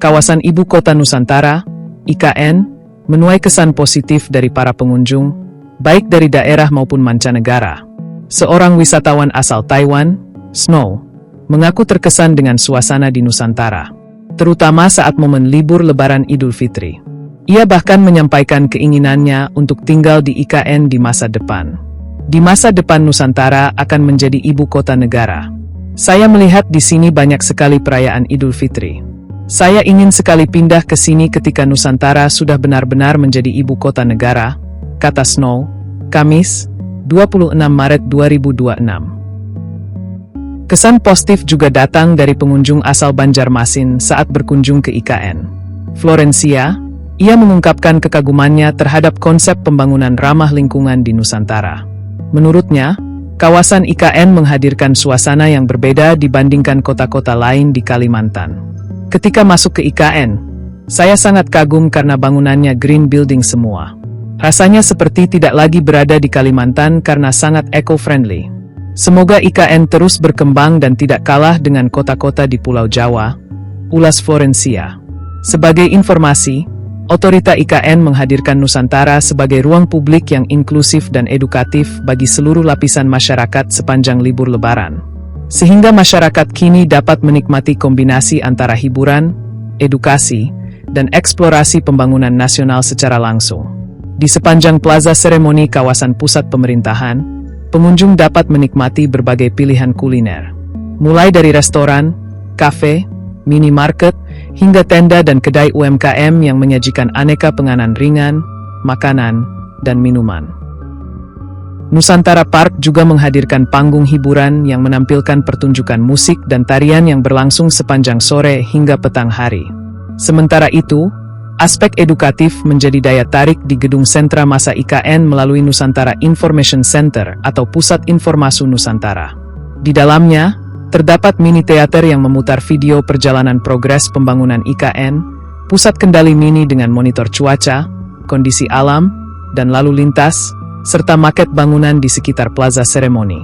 Kawasan Ibu Kota Nusantara, IKN, menuai kesan positif dari para pengunjung, baik dari daerah maupun mancanegara. Seorang wisatawan asal Taiwan, Snow, mengaku terkesan dengan suasana di Nusantara, terutama saat momen libur Lebaran Idul Fitri. Ia bahkan menyampaikan keinginannya untuk tinggal di IKN di masa depan. Di masa depan Nusantara akan menjadi ibu kota negara. Saya melihat di sini banyak sekali perayaan Idul Fitri. Saya ingin sekali pindah ke sini ketika Nusantara sudah benar-benar menjadi ibu kota negara, kata Snow, Kamis, 26 Maret 2026. Kesan positif juga datang dari pengunjung asal Banjarmasin saat berkunjung ke IKN. Florencia, ia mengungkapkan kekagumannya terhadap konsep pembangunan ramah lingkungan di Nusantara. Menurutnya, kawasan IKN menghadirkan suasana yang berbeda dibandingkan kota-kota lain di Kalimantan. Ketika masuk ke IKN, saya sangat kagum karena bangunannya green building semua. Rasanya seperti tidak lagi berada di Kalimantan karena sangat eco-friendly. Semoga IKN terus berkembang dan tidak kalah dengan kota-kota di Pulau Jawa, ulas Florencia. Sebagai informasi, Otorita IKN menghadirkan Nusantara sebagai ruang publik yang inklusif dan edukatif bagi seluruh lapisan masyarakat sepanjang libur Lebaran. Sehingga masyarakat kini dapat menikmati kombinasi antara hiburan, edukasi, dan eksplorasi pembangunan nasional secara langsung. Di sepanjang plaza seremoni kawasan pusat pemerintahan, pengunjung dapat menikmati berbagai pilihan kuliner. Mulai dari restoran, kafe, minimarket, hingga tenda dan kedai UMKM yang menyajikan aneka penganan ringan, makanan, dan minuman. Nusantara Park juga menghadirkan panggung hiburan yang menampilkan pertunjukan musik dan tarian yang berlangsung sepanjang sore hingga petang hari. Sementara itu, aspek edukatif menjadi daya tarik di Gedung Sentra Masa IKN melalui Nusantara Information Center atau Pusat Informasi Nusantara. Di dalamnya, terdapat mini teater yang memutar video perjalanan progres pembangunan IKN, pusat kendali mini dengan monitor cuaca, kondisi alam, dan lalu lintas, serta maket bangunan di sekitar plaza seremoni.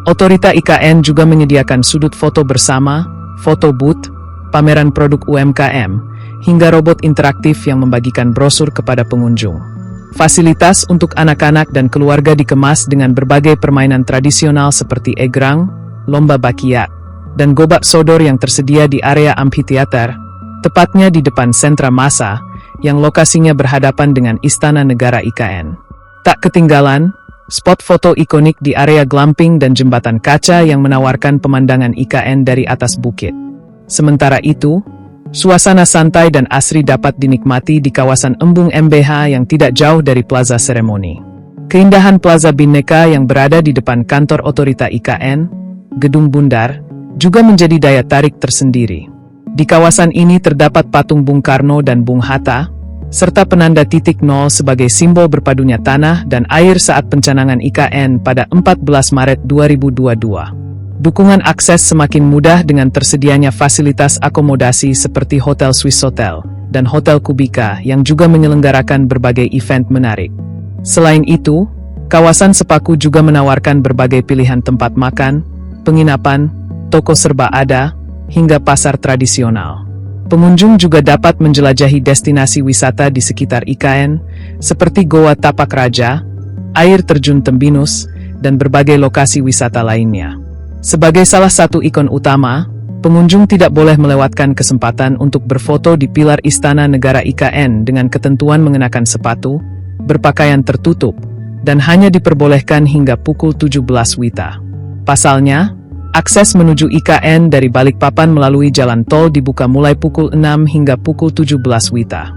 Otorita IKN juga menyediakan sudut foto bersama, foto booth, pameran produk UMKM, hingga robot interaktif yang membagikan brosur kepada pengunjung. Fasilitas untuk anak-anak dan keluarga dikemas dengan berbagai permainan tradisional seperti egrang, lomba bakiak, dan gobak sodor yang tersedia di area amphitheater, tepatnya di depan sentra massa, yang lokasinya berhadapan dengan Istana Negara IKN. Tak ketinggalan, spot foto ikonik di area glamping dan jembatan kaca yang menawarkan pemandangan IKN dari atas bukit. Sementara itu, suasana santai dan asri dapat dinikmati di kawasan Embung MBH yang tidak jauh dari plaza seremoni. Keindahan Plaza Bhinneka yang berada di depan kantor otorita IKN, Gedung Bundar, juga menjadi daya tarik tersendiri. Di kawasan ini terdapat patung Bung Karno dan Bung Hatta, serta penanda titik nol sebagai simbol berpadunya tanah dan air saat pencanangan IKN pada 14 Maret 2022. Dukungan akses semakin mudah dengan tersedianya fasilitas akomodasi seperti Hotel Swiss Hotel dan Hotel Kubika yang juga menyelenggarakan berbagai event menarik. Selain itu, kawasan Sepaku juga menawarkan berbagai pilihan tempat makan, penginapan, toko serba ada, hingga pasar tradisional. Pengunjung juga dapat menjelajahi destinasi wisata di sekitar IKN, seperti Goa Tapak Raja, air terjun Tembinus, dan berbagai lokasi wisata lainnya. Sebagai salah satu ikon utama, pengunjung tidak boleh melewatkan kesempatan untuk berfoto di pilar Istana Negara IKN dengan ketentuan mengenakan sepatu, berpakaian tertutup, dan hanya diperbolehkan hingga pukul 17 WITA. Pasalnya, akses menuju IKN dari Balikpapan melalui jalan tol dibuka mulai pukul 6 hingga pukul 17 WITA.